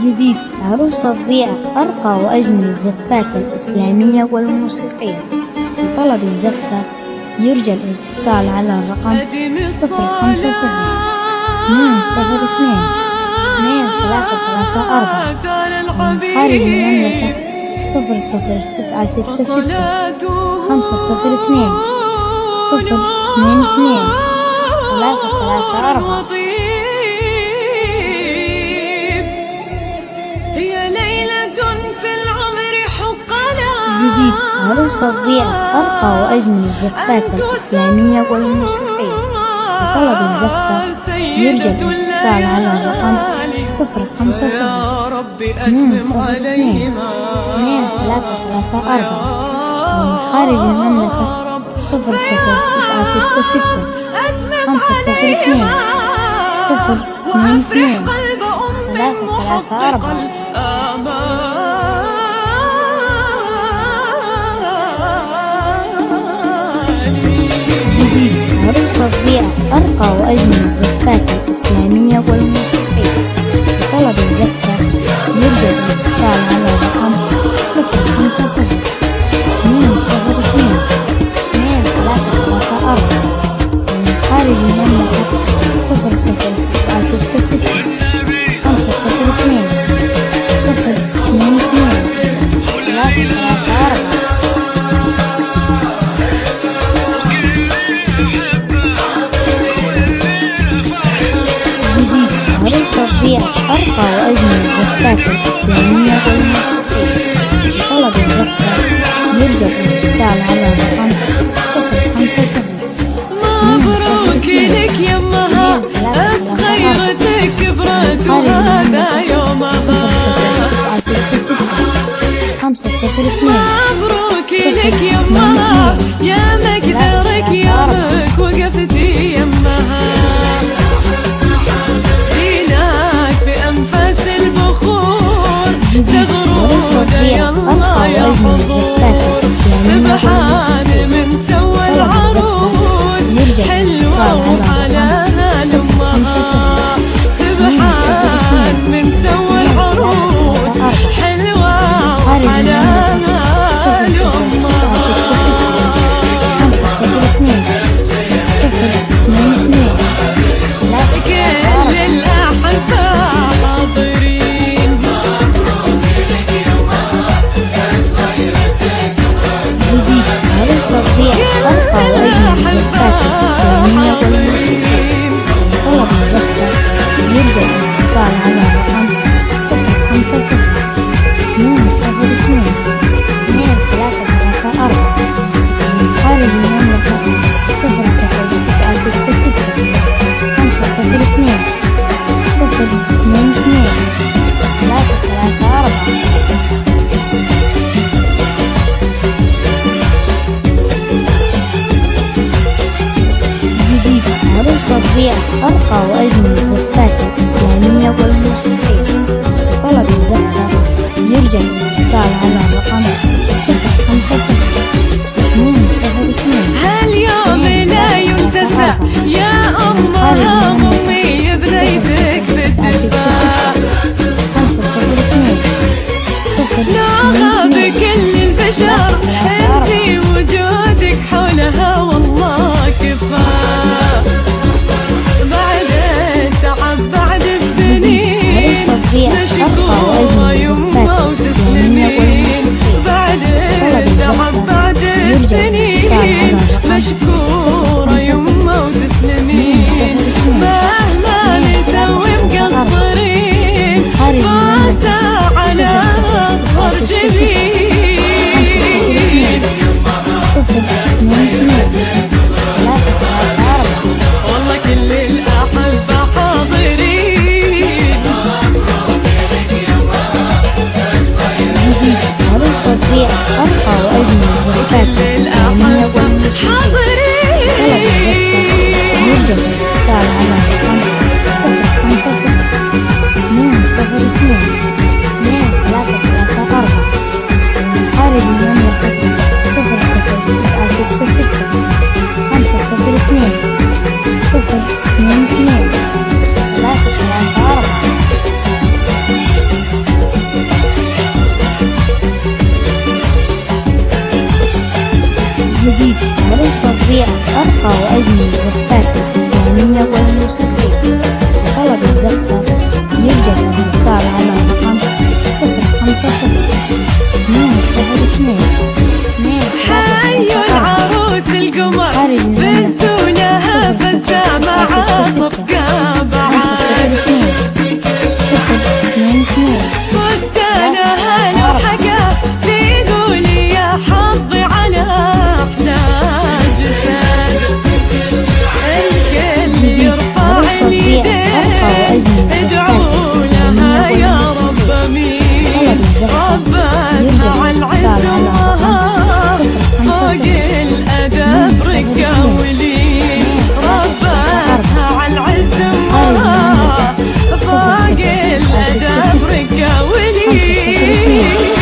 جديد عروس الضيعة أرقى وأجمل الزفات الإسلامية والموسيقية. لطلب الزفة يرجى الاتصال على الرقم 050 202 2334 ومن خارج المملكة 00966 502 022 334. جديد عروس الضيعة أرقى وأجمل الزفات الإسلامية والموسيقية. لطلب الزفة يرجى الاتصال على الرقم 050 202 2334 ومن خارج المملكة 00966 502 022 334. عروس الضيعة أرقى وأجمل الزفات الإسلامية والموسيقية. لطلب الزفة يرجى الاتصال على الرقم 050 202 2334 ومن خارج المملكة 00966 502 022 334. عروس الضيعة أرقى وأجمل الزفات الإسلامية والموسيقية. لطلب الزفة يرجى الاتصال على الرقم 050 مبروك لك يمها أصغيرتك كبرت وهذا يومها. مبروك لك يمها يا مقدرك يومك وقفتي يمها. عروس الضيعة أرقى وأجمل الزفات الإسلامية والموسيقية. من سوى العروس حلوة وحلاها لأمها. سبحان من سوى العروس حلوة وحلاها لأمها. كل الأحبة حاضرين. عروس الضيعة أرقى وأجمل الزفات الإسلامية والموسيقية. طلب الزفة يرجى الاتصال على الرقم 050 202 2334 ومن خارج المملكة 00966 502 022 334. عروس الضيعة أرقى وأجمل الزفات الإسلامية والموسيقية. طلب الزفة يرجى الاتصال على الرقم 050 202 هاليوم لا ينتسى يا أمها ضمي بغيتك بالدفاع. 502 لا غاب كل البشر انتي وجودك حولها والله كفاح. بعد التعب بعد السنين مشكورة يمه وتسلمين. بعد التعب بعد السنين مشكورة يمه وتسلمين. مهما نسوي مقصرين فاسا على أصغر جبين. والله كل الأحبة حاضرين. عروس الضيعة أرقى وأجمل الزفات الإسلامية والموسيقية. جديد عروسة ربيع أرقى وأجمل الزفات الإسلامية والموسيقية. طلب الزفة يرجى الاتصال على رقم 050 حي العروس القمر فزولها فالسماعة صفقة بعد فستانها لو حكى بيقول يا حظي على أحلى جسد. الكل يرفع اليدين ادعوا لها يا رب امين، ربتها على العز والوهاب فوق الأدب رقة ولين، ربتها على العز والوهاب فوق الأدب رقة ولين.